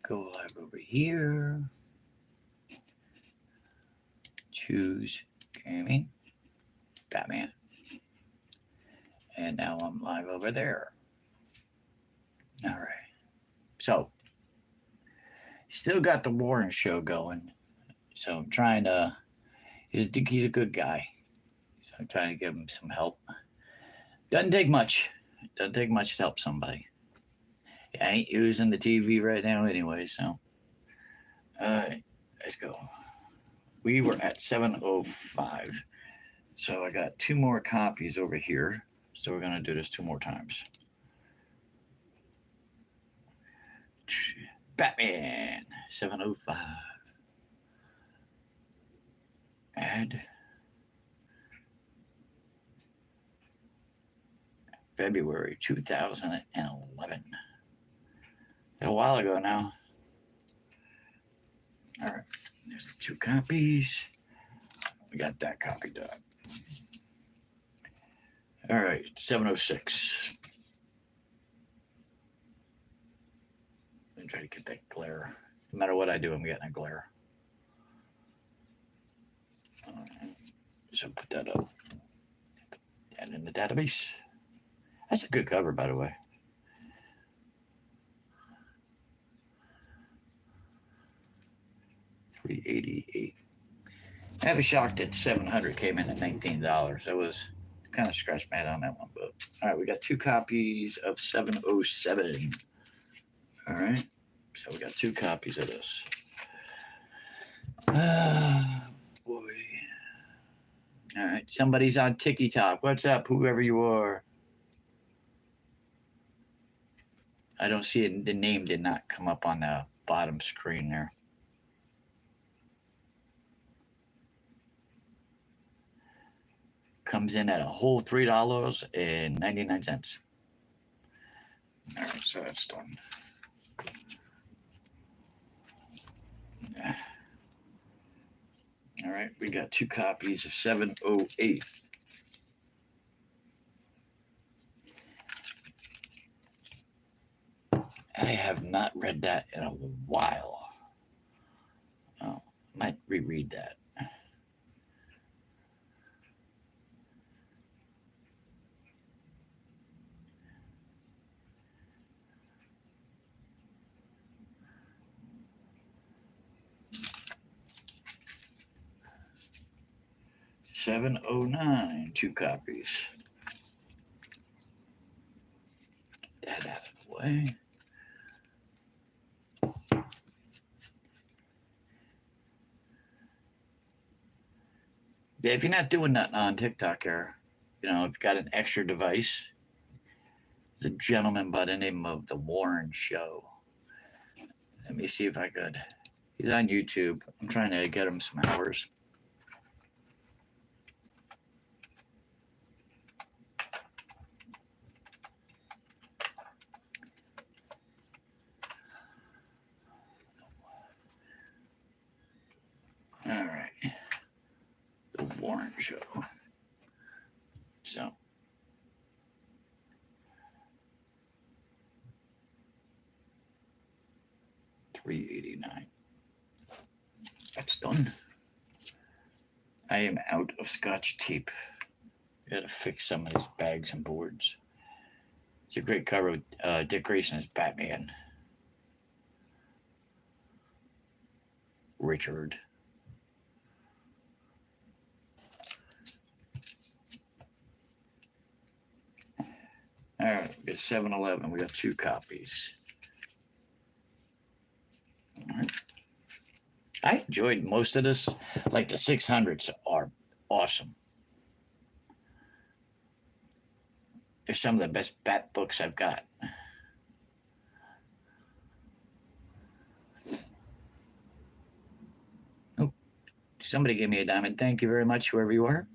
Go live over here. Choose gaming. Batman. And now I'm live over there. All right. So, still got the Warren show going. So I'm trying to. He's a good guy. So I'm trying to give him some help. Doesn't take much. Doesn't take much to help somebody. I ain't using the TV right now anyway, so. All right, let's go. We were at 7:05. So I got 2 more copies over here. So we're going to do this 2 more times. Batman, 7:05. Add. February 2011. A while ago now. All right, there's 2 copies. We got that copy done. All right, 7:06. I'm gonna try to get that glare. No matter what I do, I'm getting a glare. All right, so put that up. Add in the database. That's a good cover, by the way. $388. I have a shock that 700 came in at $19. I was kind of scratched mad on that one, but all right, we got 2 copies of 7:07. All right, so we got 2 copies of this. Boy. All right, somebody's on TikTok. What's up, whoever you are? I don't see it. The name did not come up on the bottom screen there. Comes in at a whole $3.99. All right, so that's done. All right, we got 2 copies of 7:08. I have not read that in a while. Oh, I might reread that. $7.09, 2 copies. Get that out of the way. Yeah, if you're not doing nothing on TikTok here, if you've got an extra device, there's a gentleman by the name of The Warren Show. Let me see if I could. He's on YouTube. I'm trying to get him some hours. All right. The Warren Show. So. $3.89. That's done. I am out of Scotch tape. Gotta fix some of these bags and boards. It's a great cover with Dick Grayson as Batman. Richard. All right, we got 7-Eleven. We got 2 copies. All right. I enjoyed most of this. Like the 600s are awesome. They're some of the best Bat books I've got. Oh, somebody gave me a diamond. Thank you very much, whoever you are.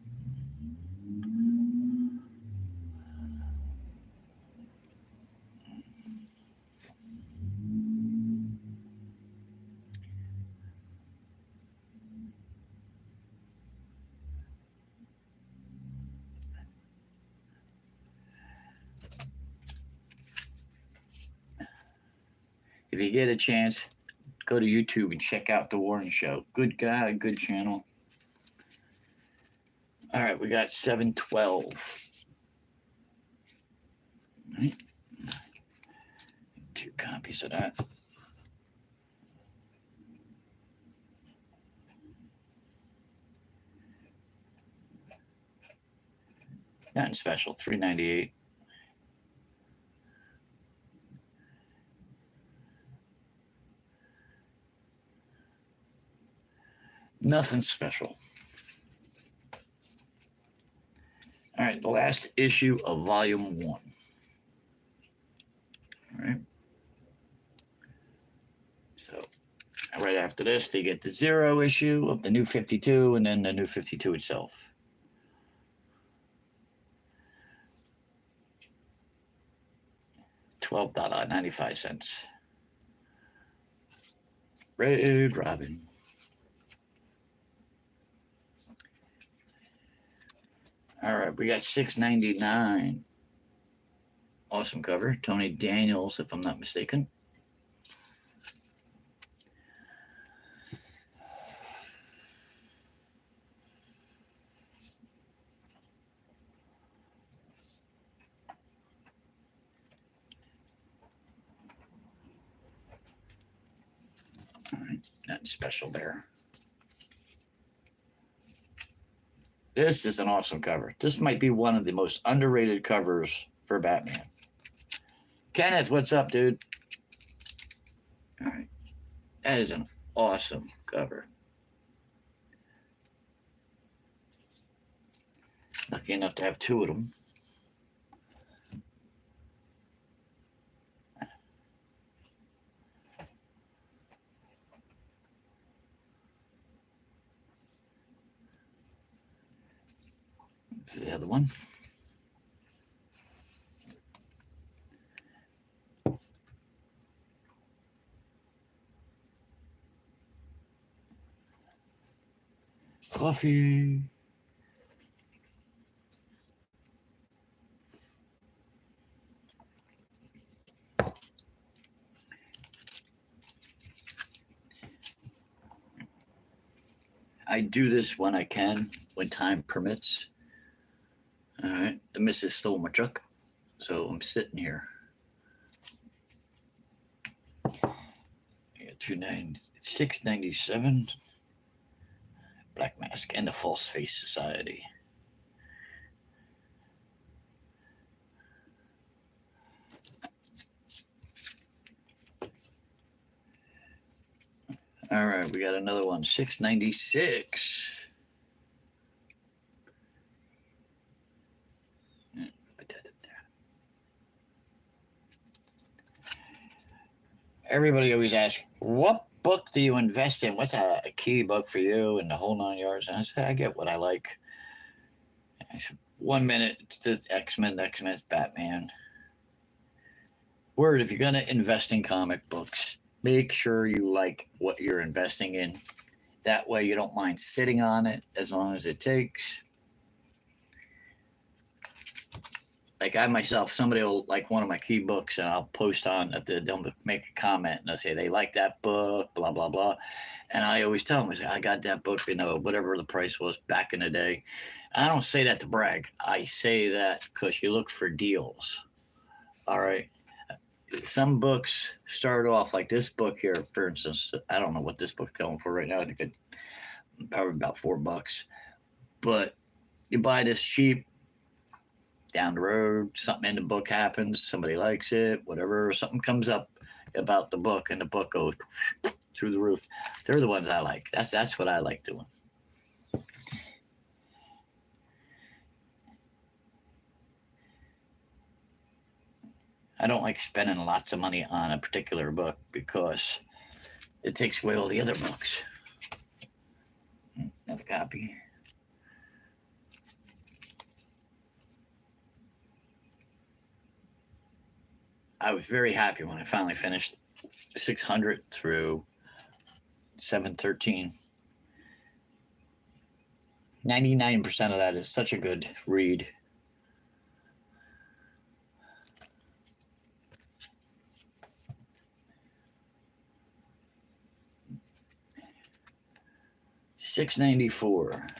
If you get a chance, go to YouTube and check out The Warren Show. Good guy, good channel. All right, we got 712. All right. 2 copies of that. Nothing special, $3.98. Nothing special. All right, the last issue of Volume 1. All right. So right after this, they get the 0 issue of the New 52 and then the New 52 itself. $12.95. Red Robin. All right, we got $6.99. Awesome cover. Tony Daniels, if I'm not mistaken. All right, nothing special there. This is an awesome cover. This might be one of the most underrated covers for Batman. Kenneth, what's up, dude? All right. That is an awesome cover. Lucky enough to have 2 of them. The other one. Coffee. I do this when I can, when time permits. All right, the missus stole my truck, so I'm sitting here. Yeah, $6.97. Black Mask and the False Face Society. All right, we got another one, $6.96. Everybody always asks, what book do you invest in? What's a key book for you and the whole 9 yards? And I say, I get what I like. I said, 1 minute it's the X-Men, next minute it's Batman. Word, if you're going to invest in comic books, make sure you like what you're investing in. That way you don't mind sitting on it as long as it takes. Like I myself, somebody will like one of my key books and I'll post on that they'll make a comment and they'll say they like that book, blah, blah, blah. And I always tell them, I say, I got that book, whatever the price was back in the day. I don't say that to brag. I say that because you look for deals. All right. Some books start off like this book here, for instance. I don't know what this book's going for right now. I think it's probably about $4. But you buy this cheap, down the road, something in the book happens, somebody likes it, whatever, something comes up about the book and the book goes through the roof. They're the ones I like. That's what I like doing. I don't like spending lots of money on a particular book because it takes away all the other books. Another copy. I was very happy when I finally finished 600 through 713. 99% of that is such a good read. $6.94.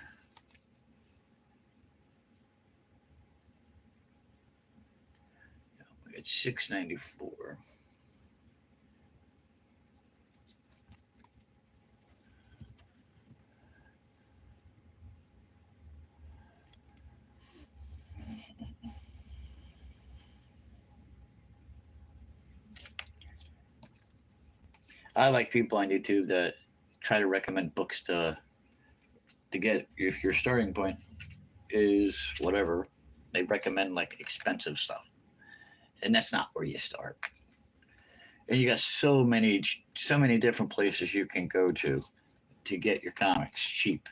It's $6.94. I like people on YouTube that try to recommend books to get, if your starting point is whatever, they recommend like expensive stuff, and that's not where you start. And you got so many different places you can go to get your comics cheap,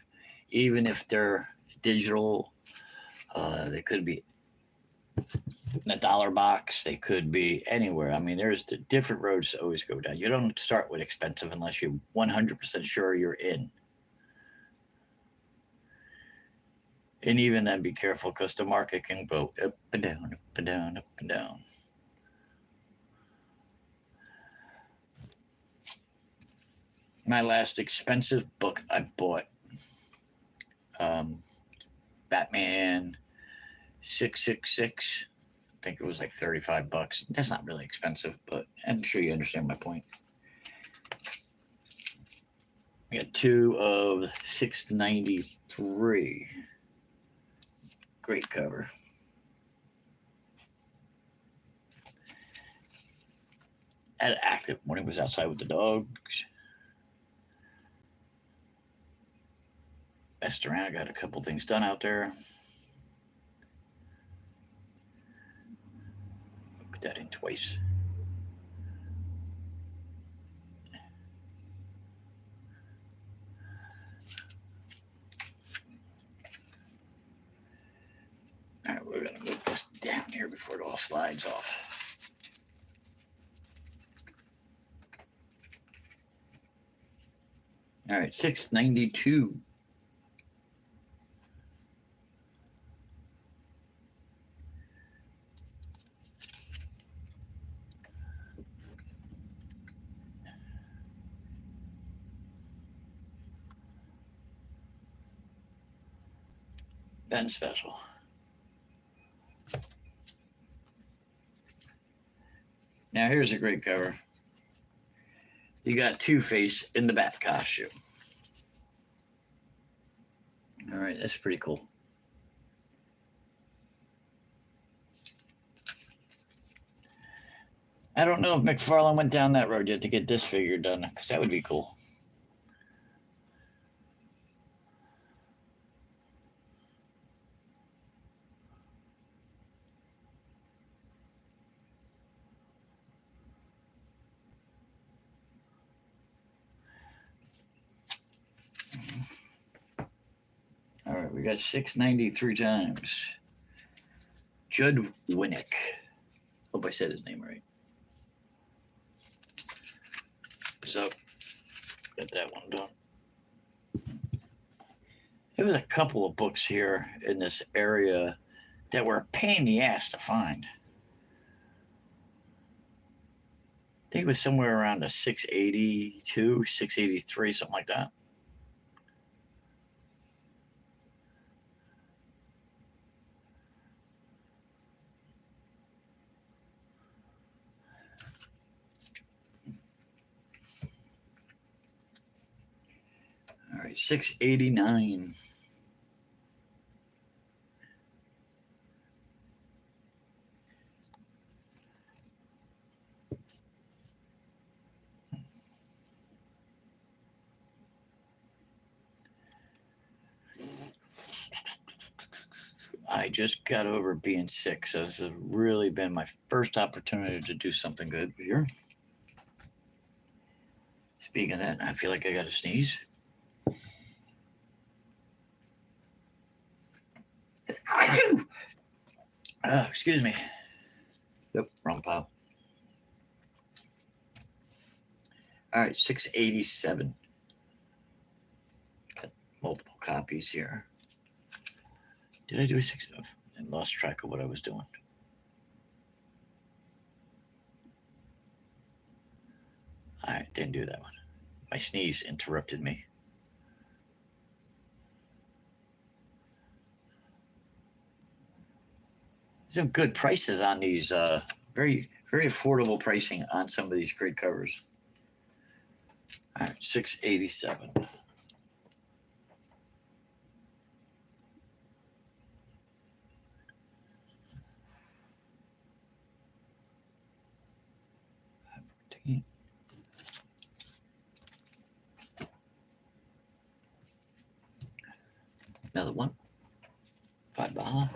even if they're digital. They could be in a dollar box. They could be anywhere. I mean, there's the different roads to always go down. You don't start with expensive unless you're 100% sure you're in. And even then, be careful because the market can go up and down, up and down, up and down. My last expensive book I bought, Batman 666. I think it was like $35. That's not really expensive, but I'm sure you understand my point. I got two of 693. Great cover. Had an active when he was outside with the dogs. Messed around, got a couple things done out there. Put that in twice. All right, we're gonna move this down here before it all slides off. All right, 692. Ben special. Now here's a great cover. You got Two-Face in the Bat costume. All right, that's pretty cool. I don't know if McFarlane went down that road yet to get this figure done, because that would be cool. All right, we got 693 times. Judd Winnick. Hope I said his name right. So, got that one done. There was a couple of books here in this area that were a pain in the ass to find. I think it was somewhere around a 682, 683, something like that. All right, 689. I just got over being sick, so this has really been my first opportunity to do something good here. Speaking of that, I feel like I got to sneeze. Excuse me. Yep, wrong pile. All right, 687. Got multiple copies here. Did I do a 6? I lost track of what I was doing. All right, didn't do that one. My sneeze interrupted me. some good prices on these. Very very affordable pricing on some of these great covers. All right, 687. Another one. $5.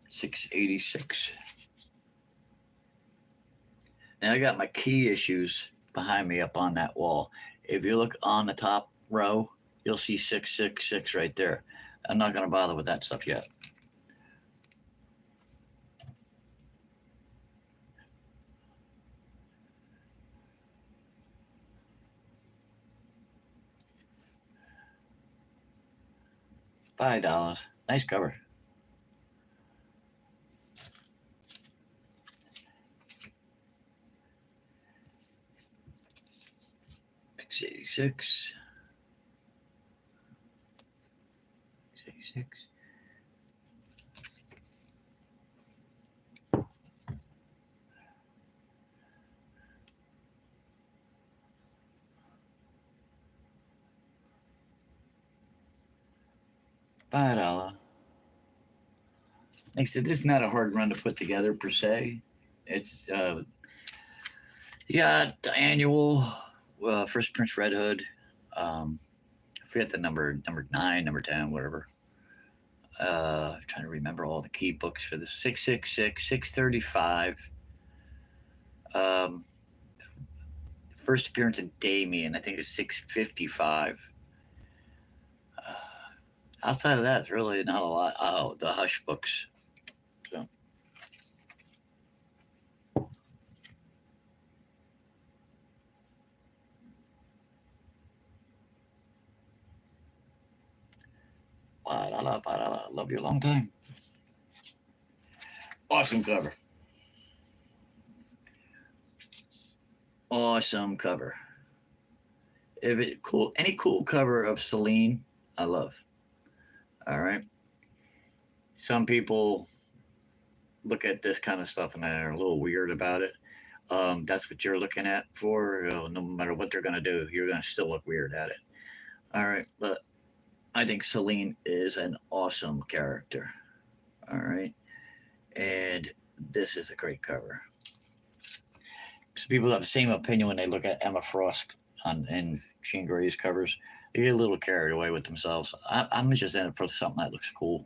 $6.86. Now I got my key issues behind me up on that wall. If you look on the top row, you'll see 666 right there. I'm not going to bother with that stuff yet. $5. Nice cover. $6.86. $6.86. $5. Like I said, this is not a hard run to put together per se. It's you got the annual First Prince Red Hood. I forget the number 9, number 10, whatever. Trying to remember all the key books for this. 666, 635. Um, First appearance of Damien, I think it's 655. Uh, Outside of that, it's really not a lot. Oh, the Hush books. So. $5. Love you a long time. Awesome cover. Awesome cover. If it cool, any cool cover of Celine, I love. All right. Some people look at this kind of stuff and they're a little weird about it. That's what you're looking at for. No matter what they're going to do, you're going to still look weird at it. All right. But I think Celine is an awesome character. All right. And this is a great cover. Some people have the same opinion when they look at Emma Frost in Jean Grey's covers. They get a little carried away with themselves. I'm just in it for something that looks cool.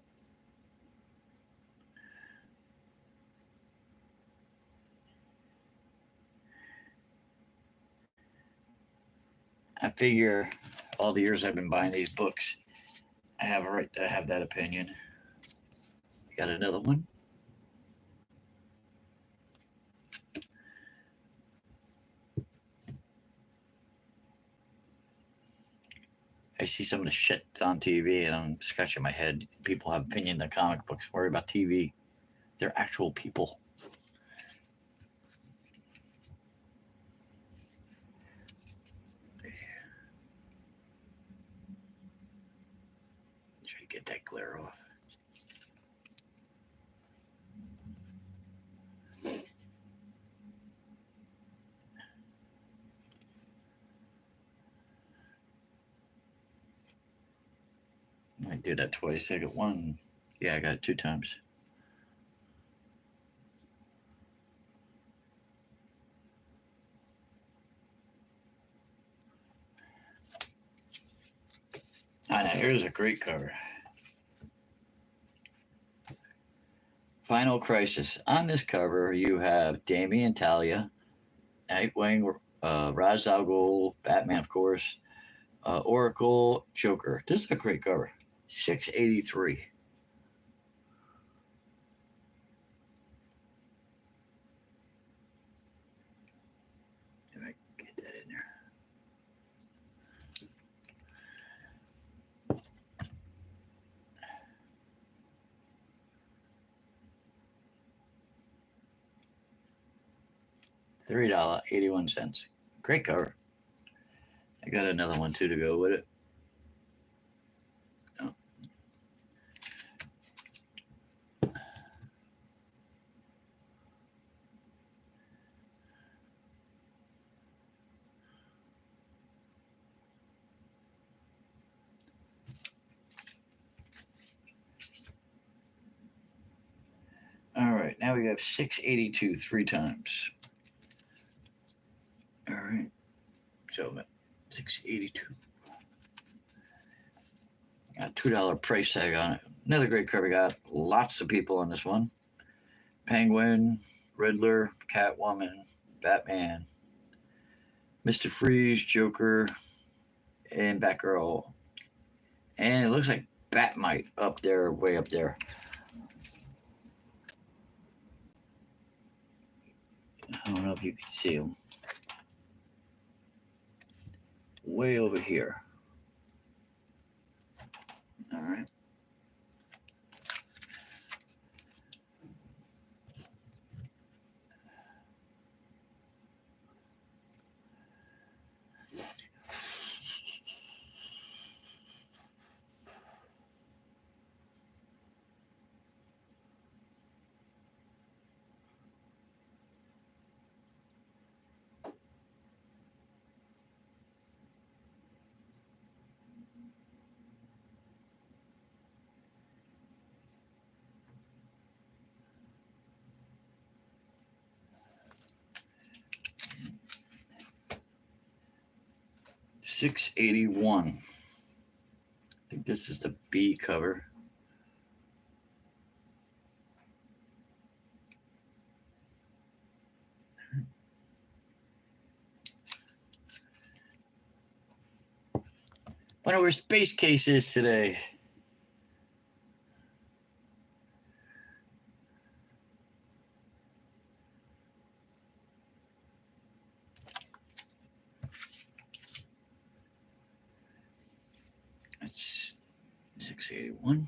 I figure all the years I've been buying these books, I have a right to have that opinion. Got another one. I see some of the shit on TV and I'm scratching my head. People have opinion that comic books worry about TV. They're actual people. Try to get that glare off. I did that twice. I got one. Yeah, I got it 2 times. Ah, now here's a great cover. Final Crisis. On this cover, you have Damien Talia, Nightwing, Ra's al Ghul, Batman, of course, Oracle, Joker. This is a great cover. 683. If I get that in there. $3.81. Great cover. I got another one too to go with it. Oh. All right, now we have 682 three times. All right, so 682. Got $2 price tag on it. Another great cover. Got lots of people on this one. Penguin, Riddler, Catwoman, Batman, Mr. Freeze, Joker, and Batgirl. And it looks like Batmite up there, way up there. I don't know if you can see him. Way over here. All right. $681. I think this is the B cover. Wonder where Space Case is today. That's 681.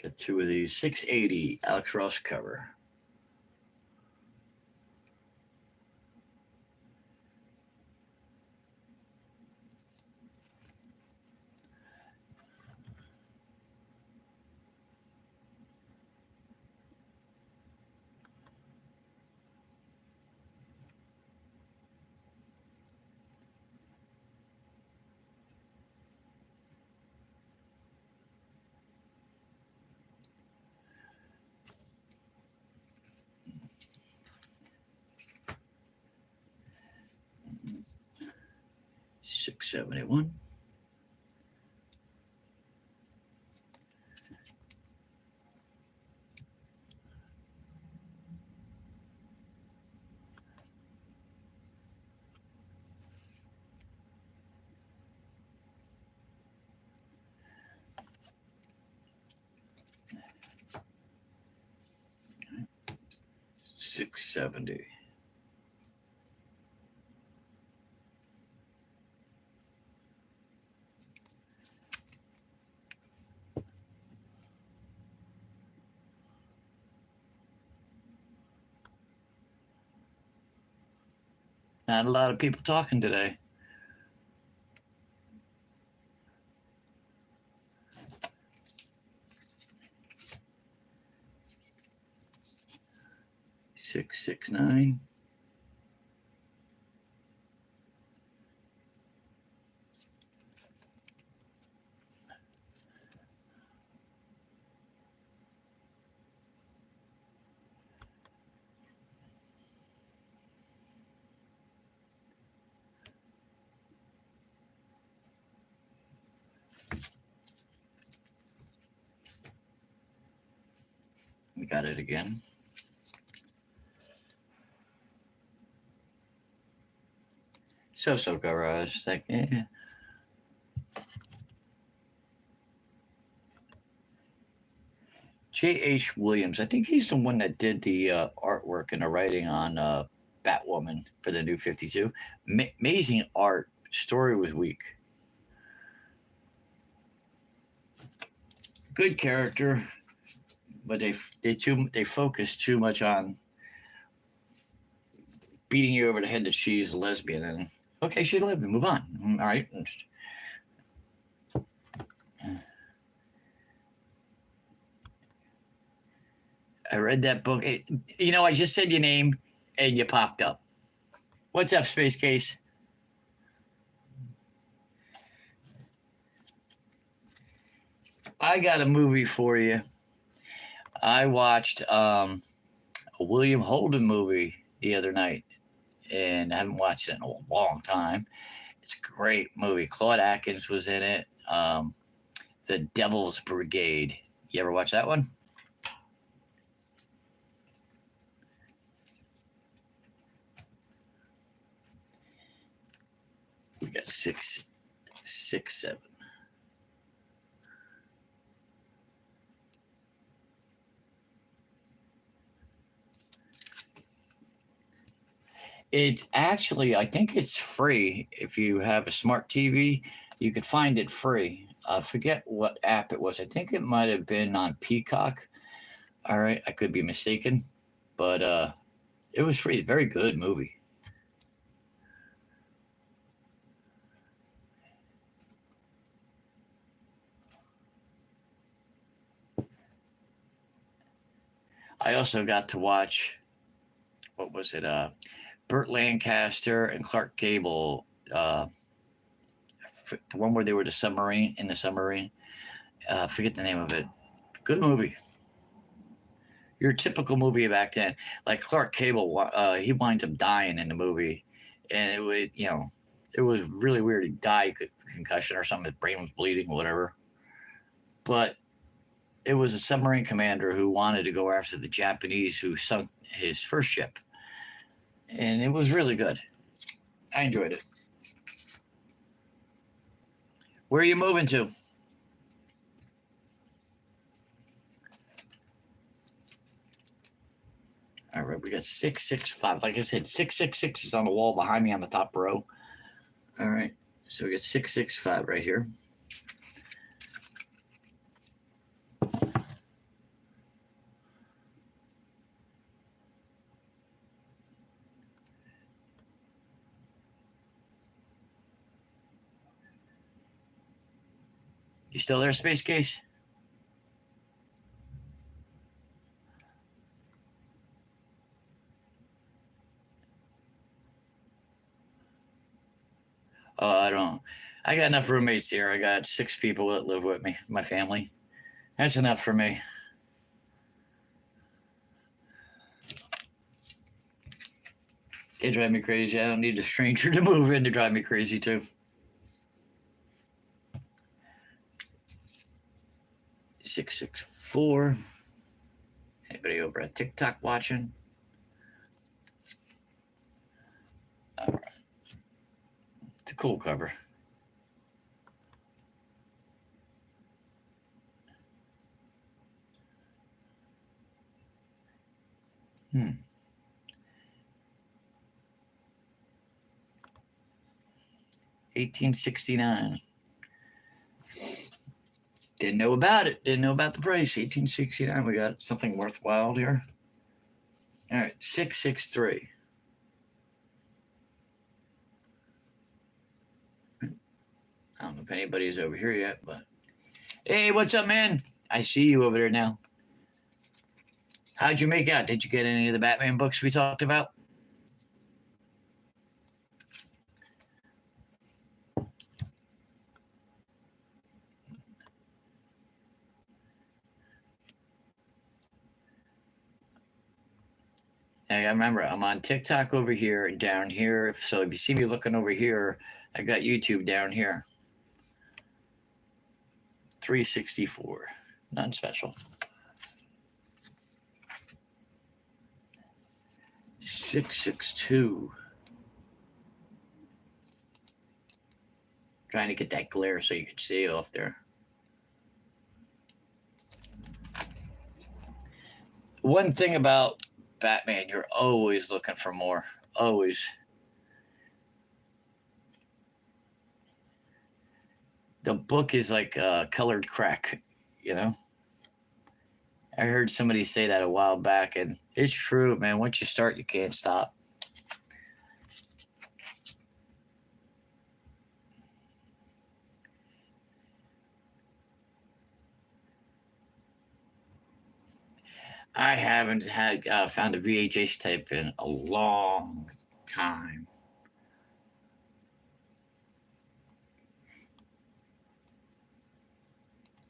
Got two of these. 680 Alex Ross cover. $671. $670. Not a lot of people talking today. $669. We got it again. So cover. I was just like, eh. J.H. Williams. I think he's the one that did the artwork and the writing on Batwoman for the New 52. Amazing art. Story was weak. Good character, but they focus too much on beating you over the head that she's a lesbian. And okay, she's a lesbian. Move on. All right. I read that book. I just said your name and you popped up. What's up, Space Case? I got a movie for you. I watched a William Holden movie the other night, and I haven't watched it in a long time. It's a great movie. Claude Atkins was in it. The Devil's Brigade. You ever watch that one? We got 6, 7. It's actually, I think it's free. If you have a smart TV, you could find it free. I forget what app it was. I think it might have been on Peacock. All right, I could be mistaken, but it was free. Very good movie. I also got to watch, what was it? Burt Lancaster and Clark Gable. The one where they were in the submarine. Forget the name of it. Good movie. Your typical movie back then. Like Clark Gable, he winds up dying in the movie, and it was really weird. He died concussion or something. His brain was bleeding, whatever. But it was a submarine commander who wanted to go after the Japanese who sunk his first ship, and it was really good. I enjoyed it. Where are you moving to? All right, we got 665. Like I said, 666 is on the wall behind me on the top row. All right, so we got 665 right here. You still there, Space Case? Oh, I don't. I got enough roommates here. I got 6 people that live with me, my family. That's enough for me. They drive me crazy. I don't need a stranger to move in to drive me crazy too. 664. Anybody over at TikTok watching? All right. It's a cool cover. Hmm. 1869. Didn't know about it. Didn't know about the price. 1869. We got something worthwhile here. All right, 663. I don't know if anybody's over here yet, but hey, what's up, man? I see you over there now. How'd you make out? Did you get any of the Batman books we talked about? I remember I'm on TikTok over here and down here. So if you see me looking over here, I got YouTube down here. 364. Nothing special. 662. Trying to get that glare so you can see off there. One thing about Batman, you're always looking for more. Always. The book is like colored crack, you know? I heard somebody say that a while back, and it's true, man. Once you start, you can't stop. I haven't had found a VHS tape in a long time.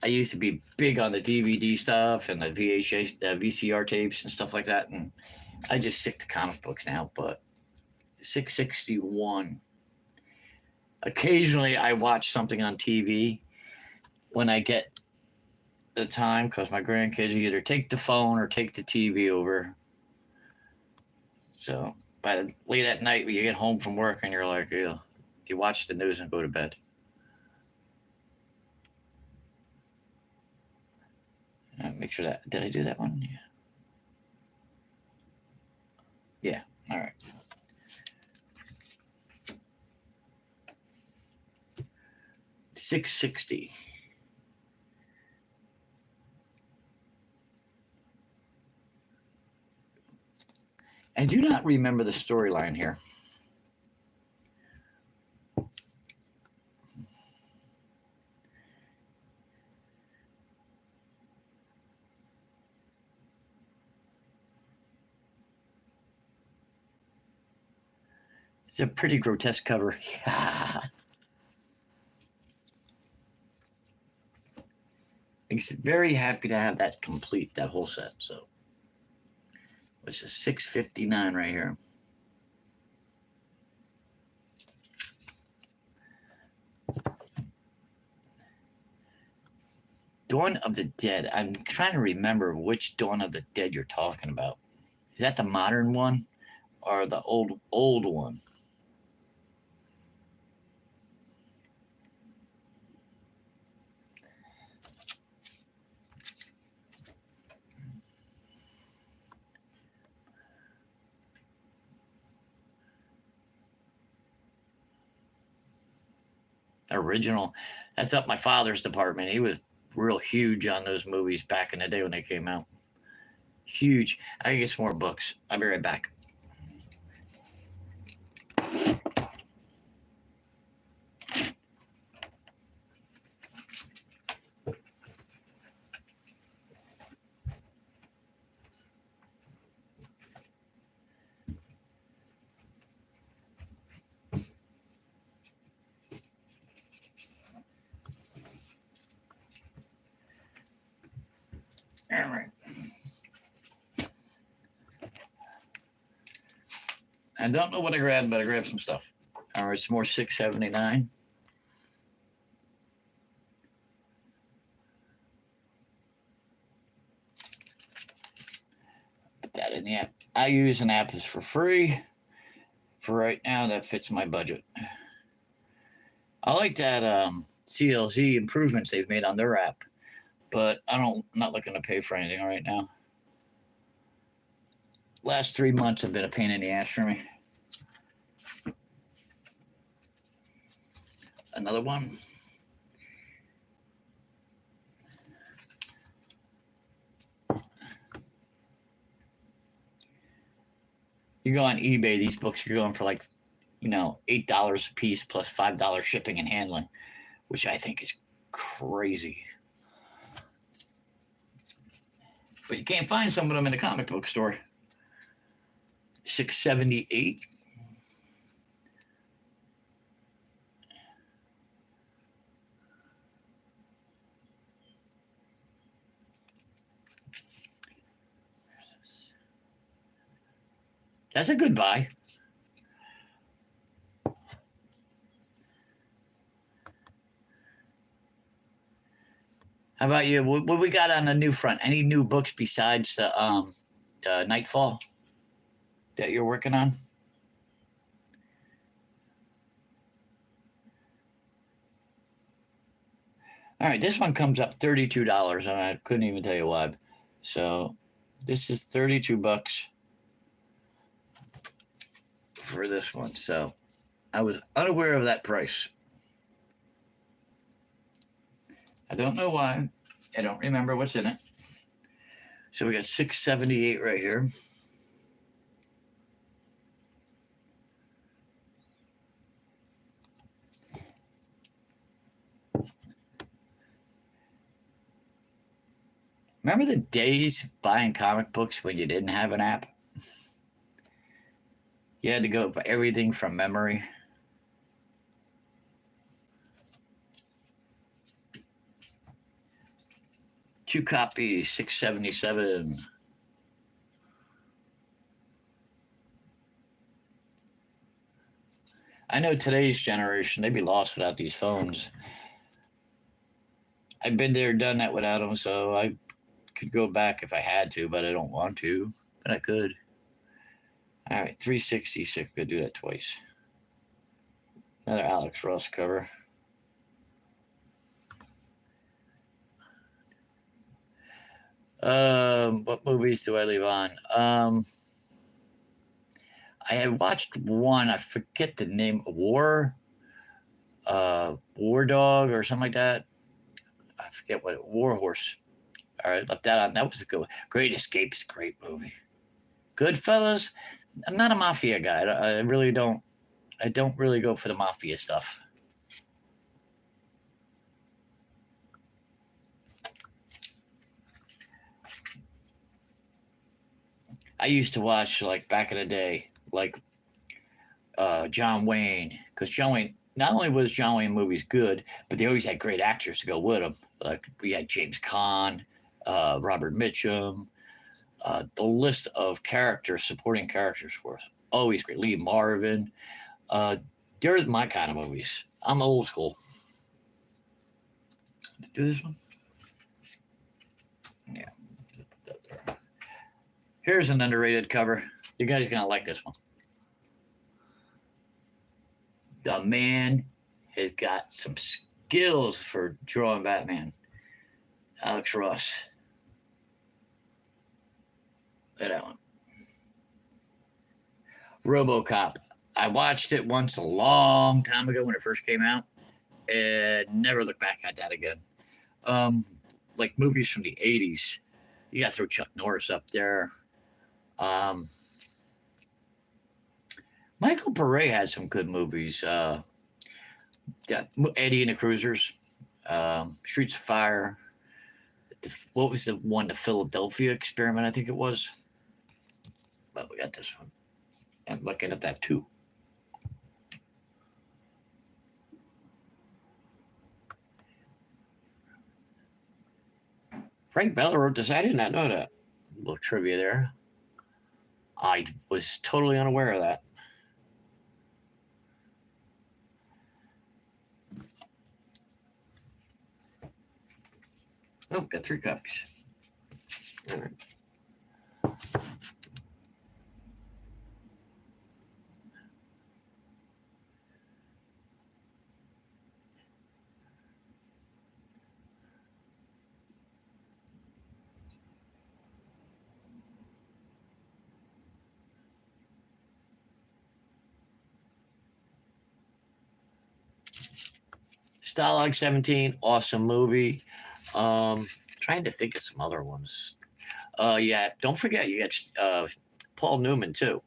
I used to be big on the DVD stuff and the VHS, VCR tapes and stuff like that, and I just stick to comic books now. But 661. Occasionally, I watch something on TV when I get the time because my grandkids either take the phone or take the TV over. So, by late at night, when you get home from work and you're like, you watch the news and go to bed. Make sure that, did I do that one? Yeah. All right. $660. I do not remember the storyline here. It's a pretty grotesque cover. Yeah. I'm very happy to have that complete, that whole set. So, which is $659 right here. Dawn of the Dead. I'm trying to remember which Dawn of the Dead you're talking about. Is that the modern one or the old one? Original. That's up my father's department. He was real huge on those movies back in the day when they came out. Huge. I can get some more books. I'll be right back. All right. I don't know what I grabbed, but I grabbed some stuff. All right, it's more $679. Put that in the app. I use an app that's for free. For right now, that fits my budget. I like that CLZ improvements they've made on their app, but I'm not looking to pay for anything right now. Last 3 months have been a pain in the ass for me. Another one. You go on eBay, these books you're going for like, $8 a piece plus $5 shipping and handling, which I think is crazy. But you can't find some of them in the comic book store. $678. That's a good buy. How about you? What we got on the new front? Any new books besides Nightfall that you're working on? All right, this one comes up $32, and I couldn't even tell you why. So this is 32 bucks for this one. So I was unaware of that price. I don't know why. I don't remember what's in it. So we got 678 right here. Remember the days buying comic books when you didn't have an app? You had to go for everything from memory. Two copies, 677. I know today's generation, they'd be lost without these phones. I've been there, done that without them, so I could go back if I had to, but I don't want to. But I could. All right, 366. Could do that twice. Another Alex Ross cover. What movies do I leave on? I had watched one. I forget the name. War Dog or something like that. I forget what War Horse. All right, left that on. That was a good one. Great Escape is a great movie. Goodfellas. I'm not a mafia guy. I really don't. I don't really go for the mafia stuff. I used to watch like back in the day, like John Wayne, because John Wayne. Not only was John Wayne movies good, but they always had great actors to go with them. Like we had James Caan, Robert Mitchum. The list of characters, supporting characters, was always great. Lee Marvin. They're my kind of movies. I'm old school. Do this one. Yeah. Here's an underrated cover. You guys gonna like this one. The man has got some skills for drawing Batman. Alex Ross. Look at that one. RoboCop. I watched it once a long time ago when it first came out, and never looked back at that again. Like movies from the '80s, you got to throw Chuck Norris up there. Michael Pare had some good movies. Eddie and the Cruisers, Streets of Fire. What was the one? The Philadelphia Experiment, I think it was. But we got this one. I'm looking at that too. Frank Bella wrote this. I did not know that. A little trivia there. I was totally unaware of that. Oh, got 3 copies. All right. Stalag 17, awesome movie. Trying to think of some other ones. Yeah, don't forget you got Paul Newman too.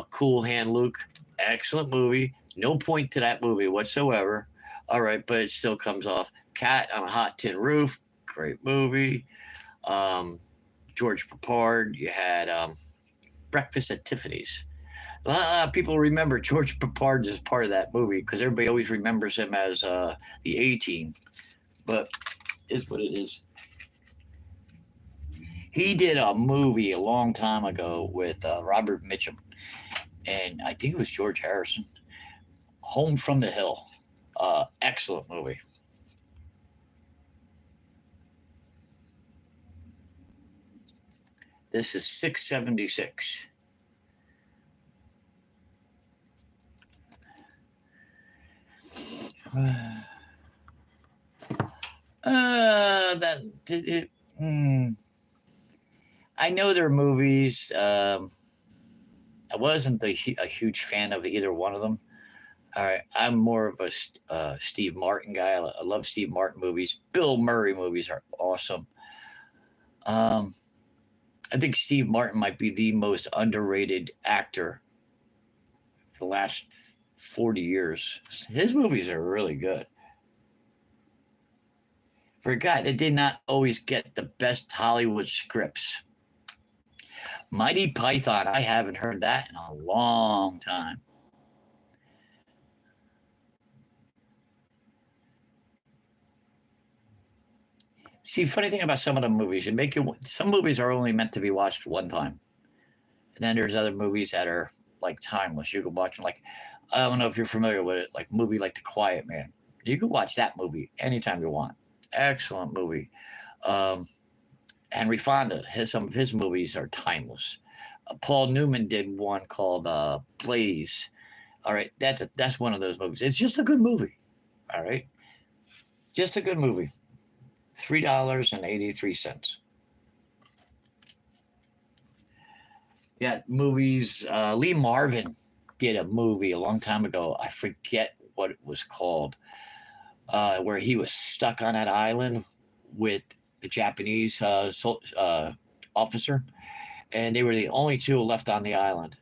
Cool Hand Luke, excellent movie. No point to that movie whatsoever. All right, but it still comes off. Cat on a Hot Tin Roof, great movie. George Peppard. You had Breakfast at Tiffany's. A lot of people remember George Peppard as part of that movie because everybody always remembers him as the A-Team, but it's what it is. He did a movie a long time ago with Robert Mitchum, and I think it was George Harrison. Home from the Hill, excellent movie. This is 676. I know their movies. I wasn't a huge fan of either one of them. All right, I'm more of a Steve Martin guy. I love Steve Martin movies. Bill Murray movies are awesome. Um, I think Steve Martin might be the most underrated actor for the last 40 years. His movies are really good. For a guy that did not always get the best Hollywood scripts. Mighty Python, I haven't heard that in a long time. See, funny thing about some of the movies, some movies are only meant to be watched one time. And then there's other movies that are like timeless. You can watch them like, I don't know if you're familiar with it, like a movie like The Quiet Man. You can watch that movie anytime you want. Excellent movie. Um, Henry Fonda, some of his movies are timeless. Paul Newman did one called Blaze. All right, that's one of those movies. It's just a good movie. All right, just a good movie. $3.83. Yeah, movies. Lee Marvin did a movie a long time ago. I forget what it was called, where he was stuck on that island with the Japanese officer, and they were the only two left on the island.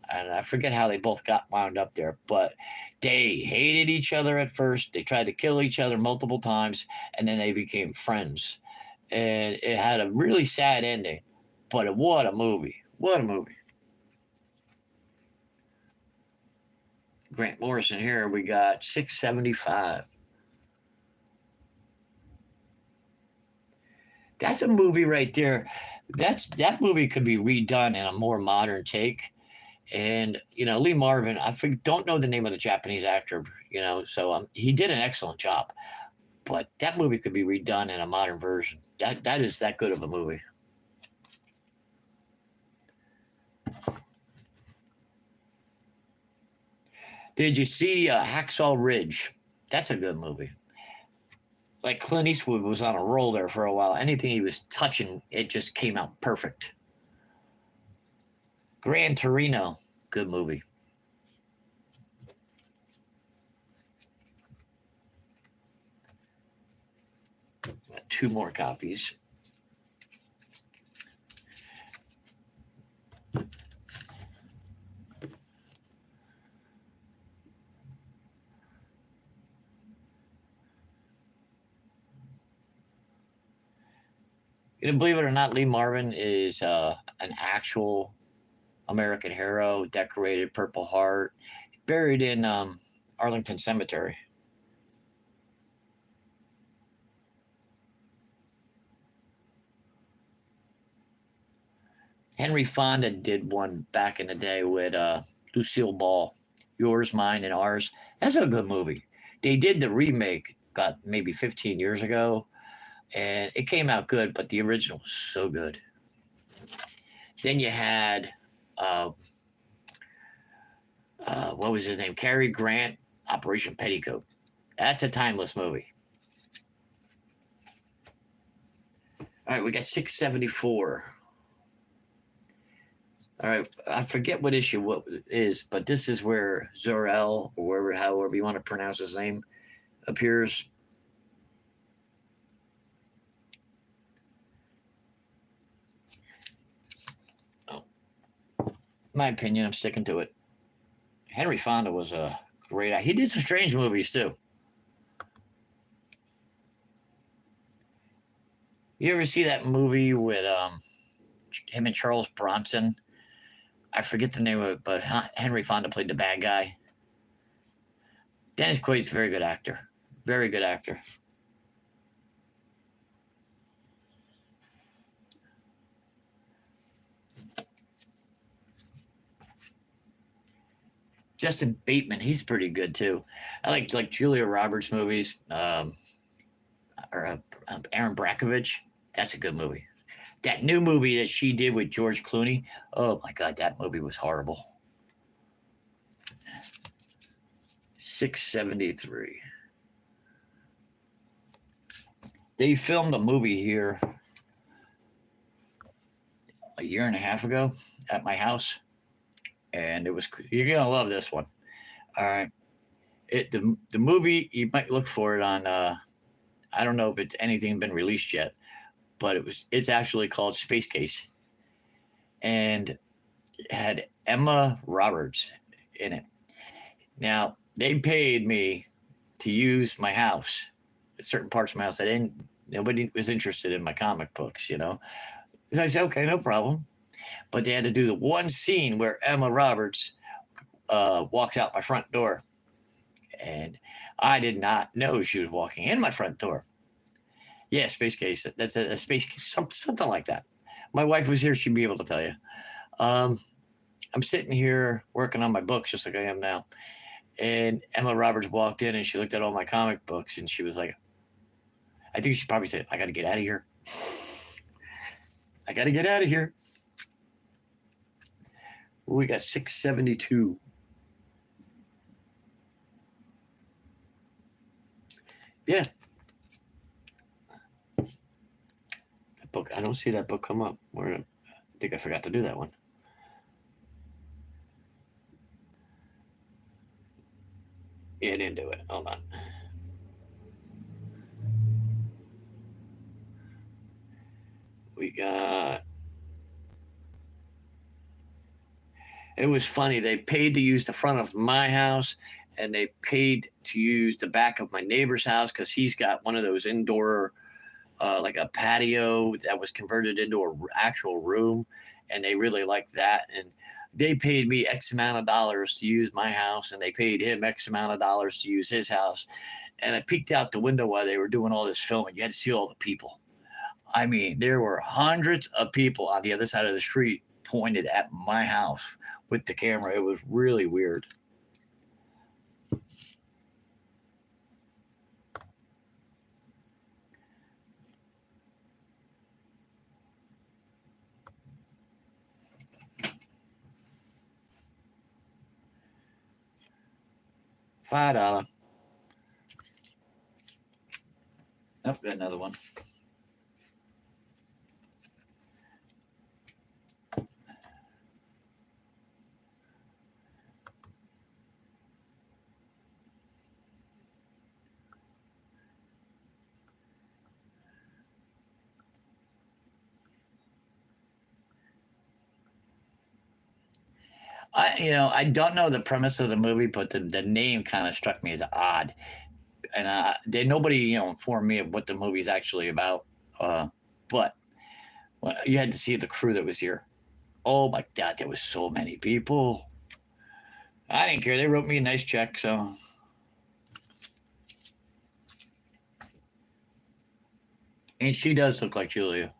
And I forget how they both got wound up there, but they hated each other at first. They tried to kill each other multiple times, and then they became friends. And it had a really sad ending, but what a movie! What a movie! Grant Morrison here. We got 675. That's a movie right there. That movie could be redone in a more modern take. And Lee Marvin, don't know the name of the Japanese actor, so he did an excellent job. But that movie could be redone in a modern version. That is that good of a movie. Did you see Hacksaw Ridge? That's a good movie. Like Clint Eastwood was on a roll there for a while. Anything he was touching, it just came out perfect. Gran Torino, good movie. Got 2 more copies. Believe it or not, Lee Marvin is an actual American hero, decorated Purple Heart, buried in Arlington Cemetery. Henry Fonda did one back in the day with Lucille Ball, Yours, Mine, and Ours. That's a good movie. They did the remake about maybe 15 years ago, and it came out good, but the original was so good. Then you had, what was his name? Cary Grant, Operation Petticoat. That's a timeless movie. All right, we got 674. All right, I forget what issue what is, but this is where Zor-El, or however you want to pronounce his name, appears. My opinion, I'm sticking to it. Henry Fonda was a great actor. He did some strange movies too. You ever see that movie with him and Charles Bronson? I forget the name of it, but Henry Fonda played the bad guy. Dennis Quaid's a very good actor. Very good actor. Justin Bateman, he's pretty good too. I like Julia Roberts movies, or Aaron Brockovich. That's a good movie. That new movie that she did with George Clooney. Oh my God, that movie was horrible. 673. They filmed a movie here a year and a half ago at my house, and it was you're gonna love this one. All right, the movie you might look for it on. I don't know if it's anything been released yet, but it's actually called Space Case, and it had Emma Roberts in it. Now they paid me to use my house, certain parts of my house. I didn't. Nobody was interested in my comic books, you know. So I said, okay, no problem. But they had to do the one scene where Emma Roberts walks out my front door, and I did not know she was walking in my front door. Yeah, Space Case. That's a space something like that. My wife was here; she'd be able to tell you. Um, I'm sitting here working on my books, just like I am now, and Emma Roberts walked in and she looked at all my comic books and she was like, I think she probably said, "I got to get out of here. I got to get out of here." We got 672. Yeah. That book. I don't see that book come up. I think I forgot to do that one. Yeah, I didn't do it. Hold on. We got. It was funny. They paid to use the front of my house, and they paid to use the back of my neighbor's house because he's got one of those indoor, like a patio that was converted into an actual room, and they really liked that. And they paid me X amount of dollars to use my house, and they paid him X amount of dollars to use his house. And I peeked out the window while they were doing all this filming. You had to see all the people. I mean, there were hundreds of people on the other side of the street pointed at my house with the camera. It was really weird. $5. I've got another one. I don't know the premise of the movie, but the name kind of struck me as odd, and nobody informed me of what the movie's actually about. But well, you had to see the crew that was here. Oh my God, there was so many people. I didn't care. They wrote me a nice check, so. And she does look like Julia.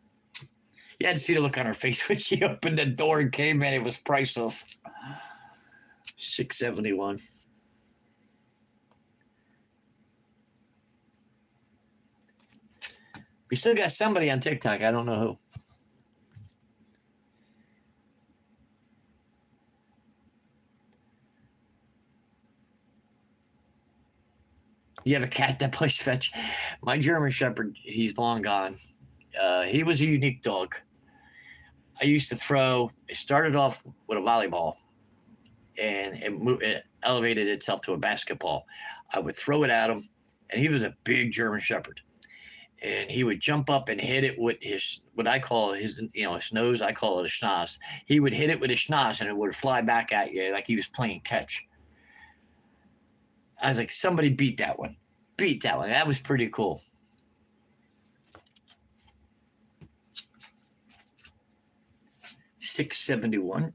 You had to see the look on her face when she opened the door and came in. It was priceless. 671. We still got somebody on TikTok. I don't know who. You have a cat that plays fetch? My German Shepherd, he's long gone. He was a unique dog. I used to throw, it started off with a volleyball and it elevated itself to a basketball. I would throw it at him, and he was a big German Shepherd. And he would jump up and hit it with his, what I call his, his nose, I call it a schnoz. He would hit it with his schnoz and it would fly back at you like he was playing catch. I was like, somebody beat that one. Beat that one. That was pretty cool. $671.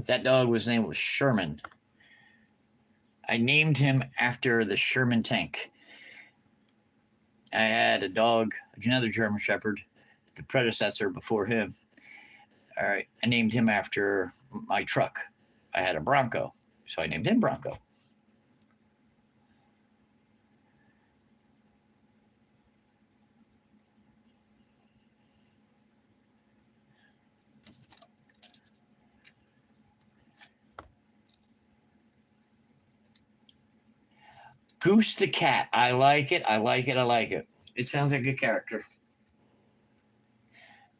That dog was named was Sherman. I named him after the Sherman tank. I had a dog, another German Shepherd, the predecessor before him. All right, I named him after my truck. I had a Bronco, so I named him Bronco. Goose the Cat. I like it. I like it. I like it. It sounds like a character.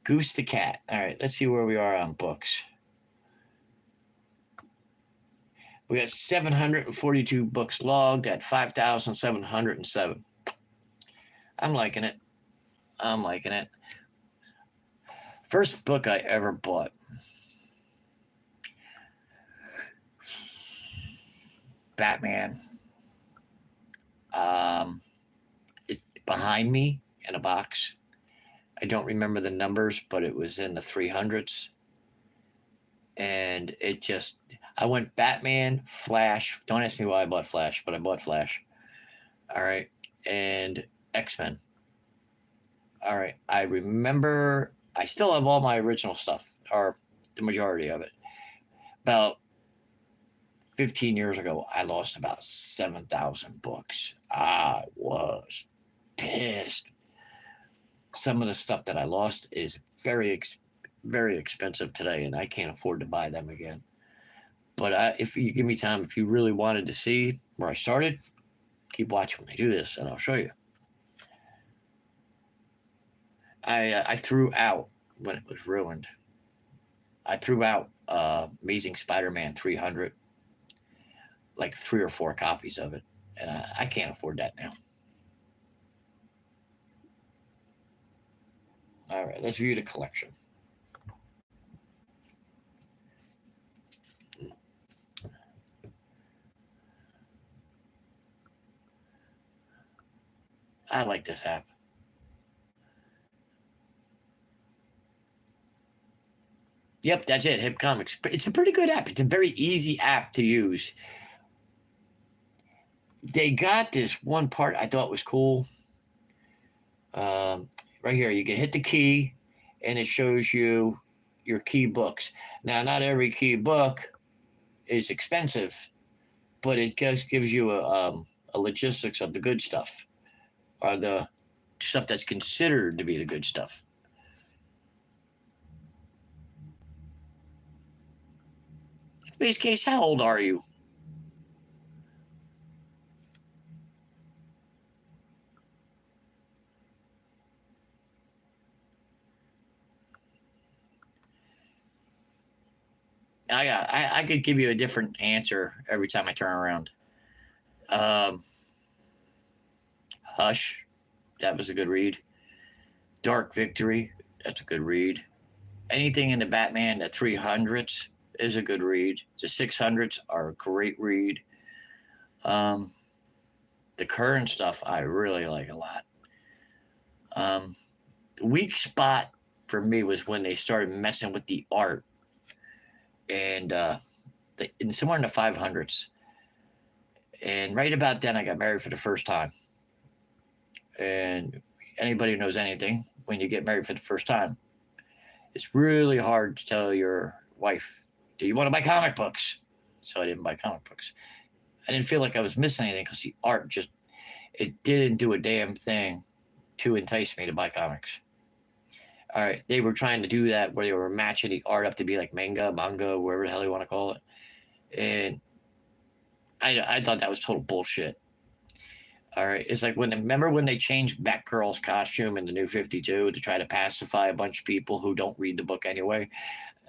Goose the Cat. All right, let's see where we are on books. We got 742 books logged at 5,707. I'm liking it. I'm liking it. First book I ever bought. Batman. It's behind me in a box. I don't remember the numbers, but it was in the 300s. And it just, I went Batman, Flash. Don't ask me why I bought Flash, but I bought Flash. All right. And X-Men. All right. I remember, I still have all my original stuff, or the majority of it. About 15 years ago, I lost about 7,000 books. I was pissed. Some of the stuff that I lost is very expensive today, and I can't afford to buy them again. But if you give me time, if you really wanted to see where I started, keep watching me do this, and I'll show you. I threw out, when it was ruined, I threw out Amazing Spider-Man 300, like 3 or 4 copies of it, and I can't afford that now. All right, let's view the collection. I like this app. Yep, that's it, Hip Comics. It's a pretty good app. It's a very easy app to use. They got this one part I thought was cool. Right here, you can hit the key, and it shows you your key books. Now, not every key book is expensive, but it just gives you a logistics of the good stuff, or the stuff that's considered to be the good stuff. Base Case, how old are you? I could give you a different answer every time I turn around. Hush, that was a good read. Dark Victory, that's a good read. Anything in the Batman, the 300s is a good read. The 600s are a great read. The current stuff I really like a lot. The weak spot for me was when they started messing with the art. And somewhere in the 500s. And right about then, I got married for the first time. And anybody who knows anything, when you get married for the first time, it's really hard to tell your wife, do you want to buy comic books? So I didn't buy comic books. I didn't feel like I was missing anything because the art just, it didn't do a damn thing to entice me to buy comics. All right, they were trying to do that where they were matching the art up to be like manga, wherever the hell you want to call it. And I thought that was total bullshit. All right, it's like remember when they changed Batgirl's costume in the New 52 to try to pacify a bunch of people who don't read the book anyway?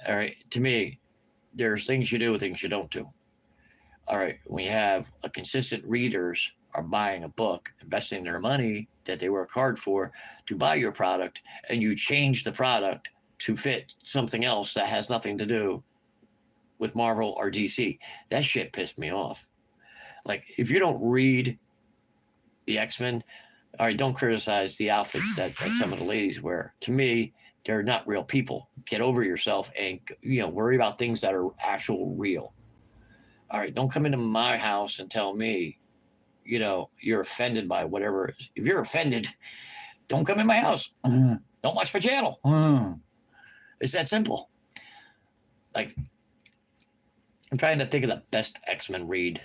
All right, to me, there's things you do, things you don't do. All right, when you have a consistent readers are buying a book, investing their money that they work hard for to buy your product, and you change the product to fit something else that has nothing to do with Marvel or DC. That shit pissed me off. Like, if you don't read the X-Men, all right, don't criticize the outfits that some of the ladies wear. To me, they're not real people. Get over yourself and, worry about things that are actual real. All right, don't come into my house and tell me, you're offended by whatever it is. If you're offended, don't come in my house. Don't watch my channel. It's that simple. Like, I'm trying to think of the best X-Men read.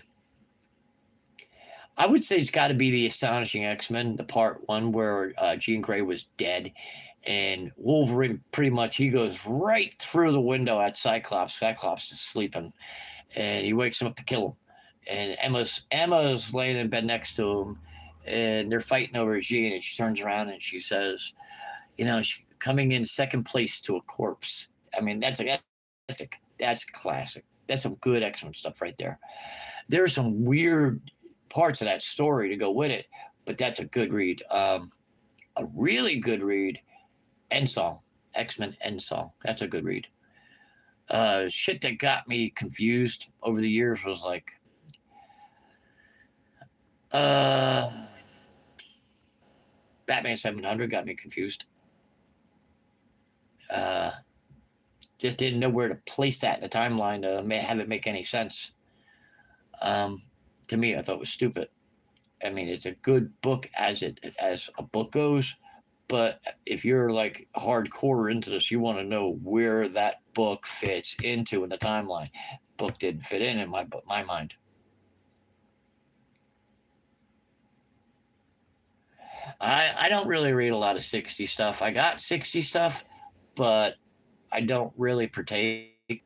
I would say it's got to be the Astonishing X-Men, the part 1 where Jean Grey was dead, and Wolverine pretty much, he goes right through the window at Cyclops. Cyclops is sleeping, and he wakes him up to kill him. and Emma's laying in bed next to him, and they're fighting over Jean, and she turns around and she says, coming in second place to a corpse. I mean, that's classic. That's some good X-Men stuff right there. There's some weird parts of that story to go with it, but that's a good read. A really good read, End Song, X-Men End Song. That's a good read. Shit that got me confused over the years was like, Batman 700 got me confused. Just didn't know where to place that in the timeline to have it make any sense. To me, I thought it was stupid. I mean, it's a good book as a book goes, but if you're like hardcore into this, you want to know where that book fits into in the timeline. Book didn't fit in my mind. I don't really read a lot of 60 stuff. I got 60 stuff, but I don't really partake.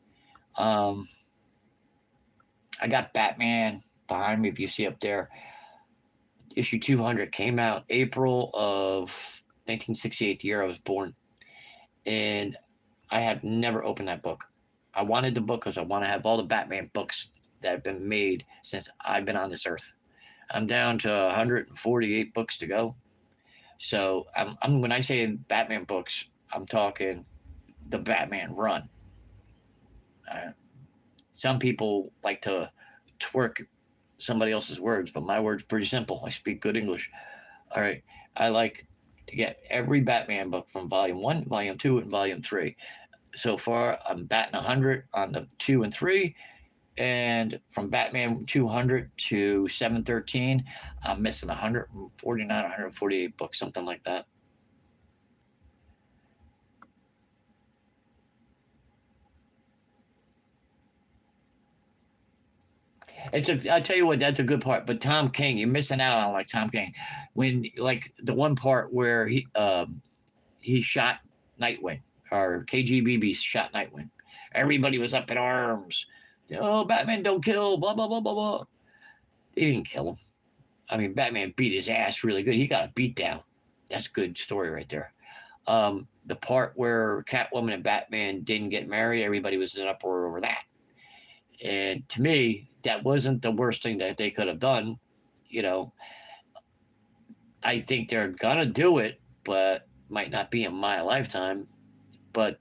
I got Batman behind me, if you see up there. Issue 200 came out April of 1968, the year I was born. And I have never opened that book. I wanted the book because I want to have all the Batman books that have been made since I've been on this earth. I'm down to 148 books to go. So when I say Batman books, I'm talking the Batman run. Some people like to twerk somebody else's words, but my word's pretty simple. I speak good English. All right. I like to get every Batman book from Volume 1, Volume 2, and Volume 3. So far, I'm batting 100 on the 2 and 3. And from Batman 200 to 713, I'm missing 149, 148 books, something like that. I'll tell you what, that's a good part. But Tom King, you're missing out on like Tom King, when like the one part where he shot Nightwing, or KGBB shot Nightwing. Everybody was up in arms. Oh, Batman don't kill, blah blah blah blah blah. They didn't kill him. I mean, Batman beat his ass really good. He got a beat down. That's a good story right there. The part where Catwoman and Batman didn't get married, everybody was in uproar over that. And to me, that wasn't the worst thing that they could have done. I think they're gonna do it, but might not be in my lifetime. But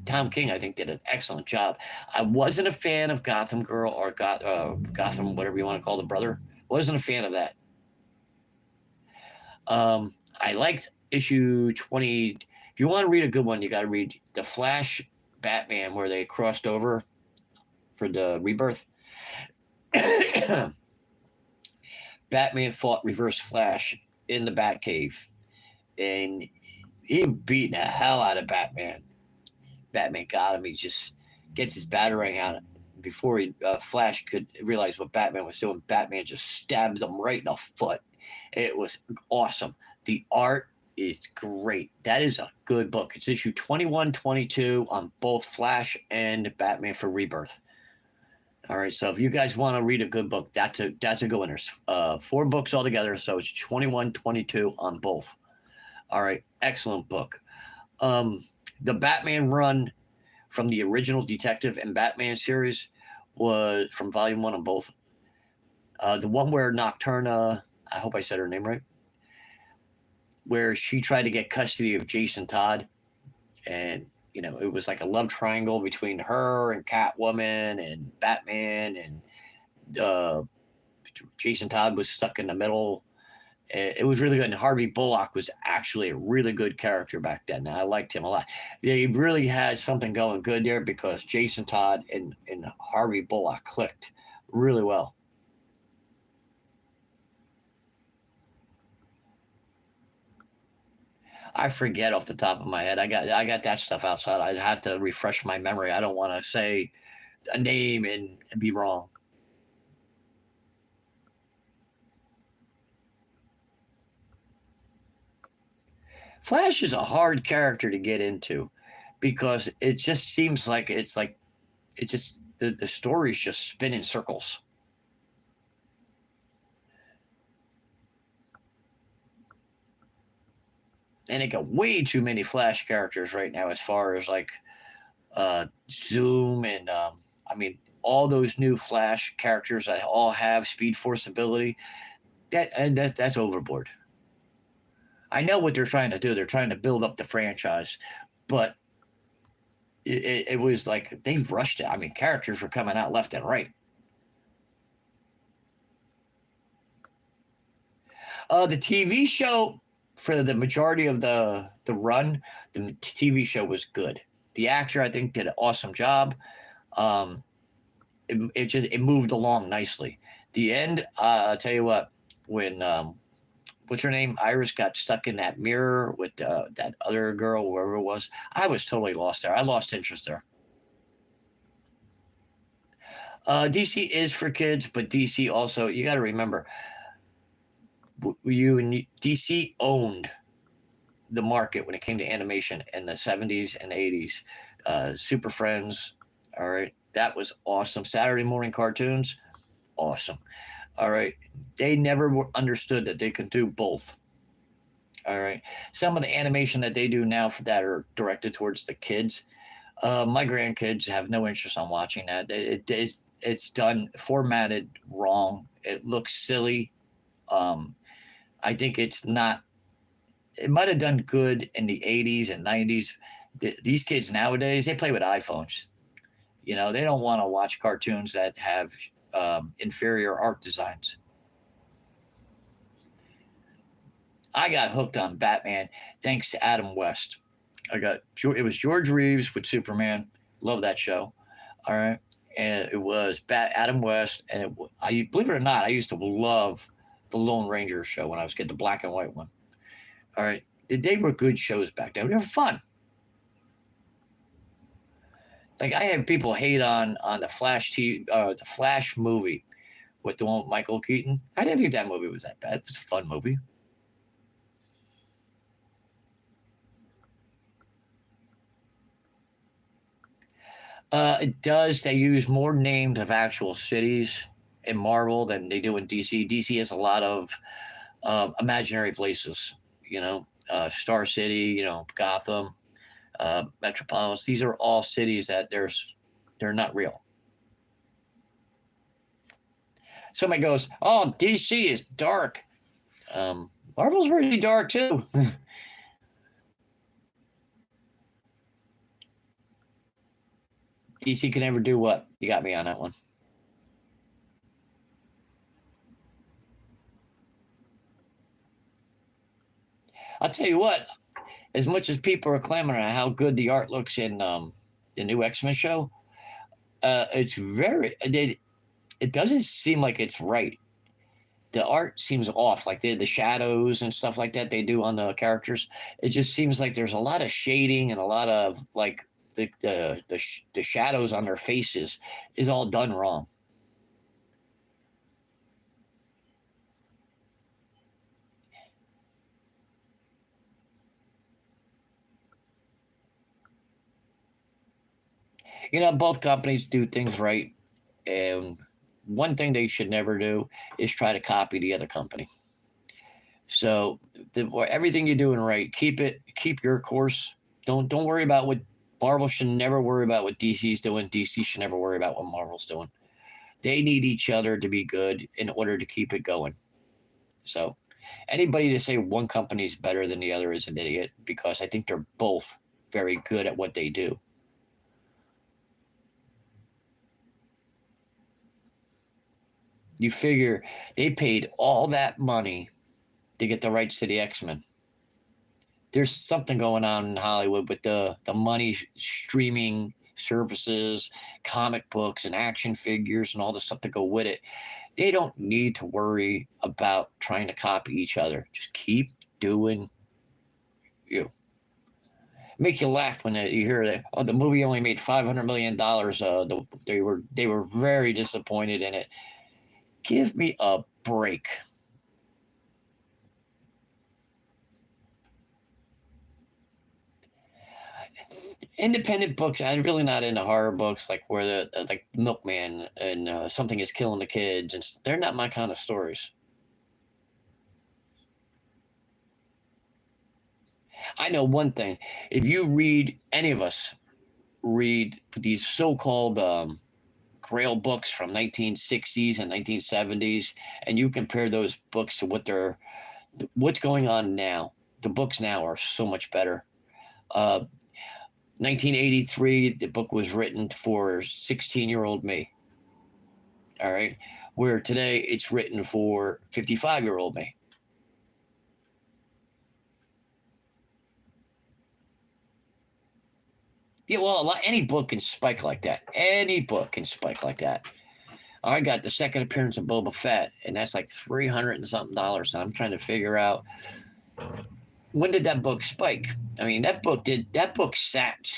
Tom King, I think, did an excellent job. I wasn't a fan of Gotham Girl or Gotham, whatever you want to call the brother. Wasn't a fan of that. I liked issue 20. If you want to read a good one, you got to read the Flash Batman, where they crossed over for the Rebirth. Batman fought Reverse Flash in the Batcave, and he beat the hell out of Batman. Batman got him. He just gets his batarang out before Flash could realize what Batman was doing. Batman just stabbed him right in the foot. It was awesome. The art is great. That is a good book. It's issue 21, 22 on both Flash and Batman for Rebirth. All right, so if you guys want to read a good book, that's a good one. There's 4 books altogether, so it's 21, 22 on both. All right, excellent book. The Batman run from the original Detective and Batman series was from Volume 1 on both. The one where Nocturna, I hope I said her name right, where she tried to get custody of Jason Todd, and it was like a love triangle between her and Catwoman and Batman, and Jason Todd was stuck in the middle. It was really good. And Harvey Bullock was actually a really good character back then. I liked him a lot. They really had something going good there because Jason Todd and Harvey Bullock clicked really well. I forget off the top of my head. I got that stuff outside. I'd have to refresh my memory. I don't want to say a name and be wrong. Flash is a hard character to get into because it just seems like the stories just spin in circles. and they got way too many Flash characters right now, as far as like Zoom and I mean all those new Flash characters that all have Speed Force ability. That's overboard. I know what they're trying to do. They're trying to build up the franchise, but it was like they rushed it. I mean, characters were coming out left and right. The TV show, for the majority of the run, the TV show was good. The actor, I think, did an awesome job. Um, it moved along nicely. The end, I'll tell you what, when what's her name, Iris, got stuck in that mirror with that other girl, whoever it was, I was totally lost there. I lost interest there. DC is for kids, but DC also, you got to remember, DC owned the market when it came to animation in the 70s and 80s. Super Friends, all right, that was awesome. Saturday morning cartoons, awesome. All right, they never understood that they could do both. All right, some of the animation that they do now for that are directed towards the kids. My grandkids have no interest on watching that. It's done formatted wrong. It looks silly. I think it's not. It might have done good in the 80s and 90s. These kids nowadays, they play with iPhones. You know, they don't want to watch cartoons that have inferior art designs. I got hooked on Batman thanks to Adam West. It was George Reeves with Superman. Love that show. All right, and it was Adam West, and I believe it or not, I used to love the Lone Ranger show when I was getting the black and white one. All right, they were good shows back then. They were fun. Like I had people hate on the the Flash movie with the one with Michael Keaton. I didn't think that movie was that bad. It was a fun movie. It does. They use more names of actual cities in Marvel than they do in DC. DC has a lot of imaginary places. You know, Star City. You know, Gotham, Metropolis. These are all cities that they're not real. Somebody goes, "Oh, DC is dark." Marvel's pretty dark too. DC can never do what? You got me on that one. I'll tell you what. As much as people are clamoring on how good the art looks in the new X-Men show, it's it doesn't seem like it's right. The art seems off, like the shadows and stuff like that they do on the characters. It just seems like there's a lot of shading and a lot of like the shadows on their faces is all done wrong. You know, both companies do things right, and one thing they should never do is try to copy the other company. So everything you're doing right, keep your course. Don't worry about what Marvel should never worry about what DC's doing. DC should never worry about what Marvel's doing. They need each other to be good in order to keep it going. So anybody to say one company is better than the other is an idiot, because I think they're both very good at what they do. You figure they paid all that money to get the rights to the X-Men. There's something going on in Hollywood with the money streaming services, comic books, and action figures, and all the stuff that go with it. They don't need to worry about trying to copy each other. Just keep doing you. Make you laugh when you hear that. Oh, the movie only made $500 million. They were very disappointed in it. Give me a break. Independent books, I'm really not into horror books like where the like Milkman and something is killing the kids, and they're not my kind of stories. I know one thing. If you read, any of us read these so-called Grail books from 1960s and 1970s, and you compare those books to what's going on now. The books now are so much better. 1983, the book was written for 16-year-old me. All right. Where today it's written for 55-year-old me. Yeah, well, any book can spike like that. Any book can spike like that. I got the second appearance of Boba Fett, and that's like $300 and something. And I'm trying to figure out, when did that book spike? I mean, that book sat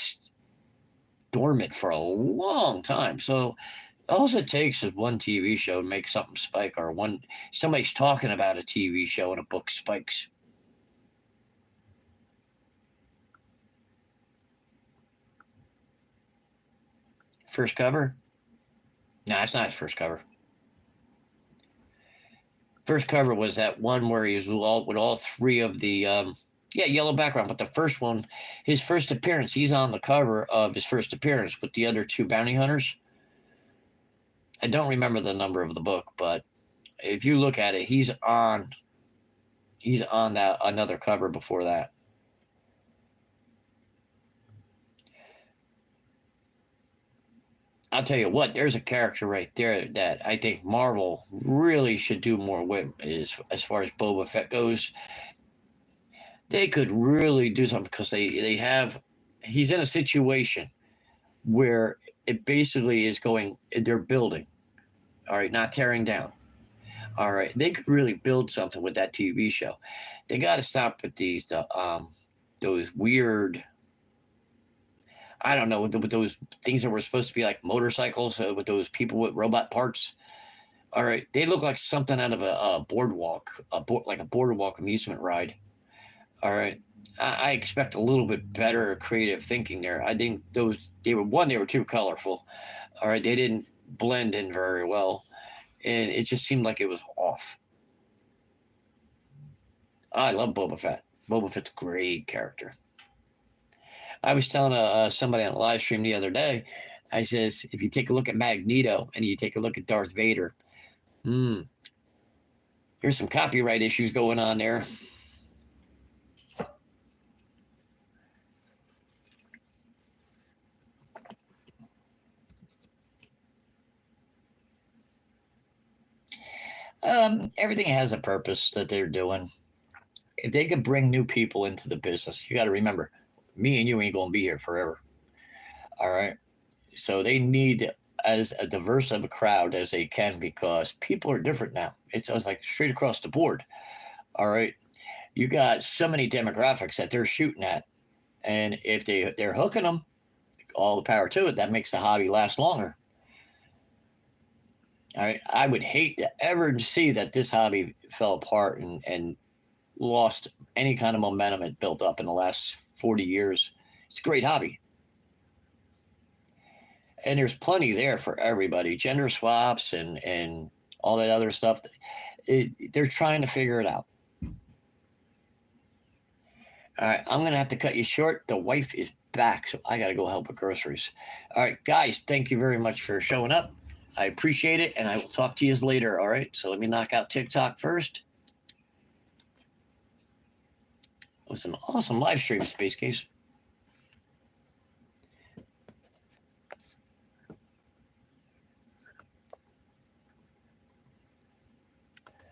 dormant for a long time. So all it takes is one TV show to make something spike, or somebody's talking about a TV show and a book spikes. First cover? No, it's not his first cover. First cover was that one where he was with all three of the yellow background. But the first one, his first appearance, he's on the cover of his first appearance with the other two bounty hunters. I don't remember the number of the book, but if you look at it, he's on that another cover before that. I'll tell you what, there's a character right there that I think Marvel really should do more with, as far as Boba Fett goes. They could really do something, because he's in a situation where it basically is they're building, all right, not tearing down. All right, they could really build something with that TV show. They got to stop with those weird, I don't know, with those things that were supposed to be like motorcycles, with those people with robot parts. All right, they look like something out of a boardwalk, like a boardwalk amusement ride. All right, I expect a little bit better creative thinking there. I think they were too colorful. All right, they didn't blend in very well, and it just seemed like it was off. I love Boba Fett. Boba Fett's a great character. I was telling somebody on a live stream the other day, I says, if you take a look at Magneto and you take a look at Darth Vader, there's some copyright issues going on there. Everything has a purpose that they're doing. If they could bring new people into the business, you got to remember, me and you ain't going to be here forever. All right. So they need as a diverse of a crowd as they can, because people are different now. It's like straight across the board. All right. You got so many demographics that they're shooting at. And if they're hooking them, all the power to it, that makes the hobby last longer. All right. I would hate to ever see that this hobby fell apart and lost any kind of momentum it built up in the last 40 years. It's a great hobby. And there's plenty there for everybody. Gender swaps and all that other stuff. They're trying to figure it out. All right, I'm going to have to cut you short. The wife is back, so I got to go help with groceries. All right, guys, thank you very much for showing up. I appreciate it, and I will talk to you later, all right? So let me knock out TikTok first. It was an awesome live stream, Space Case.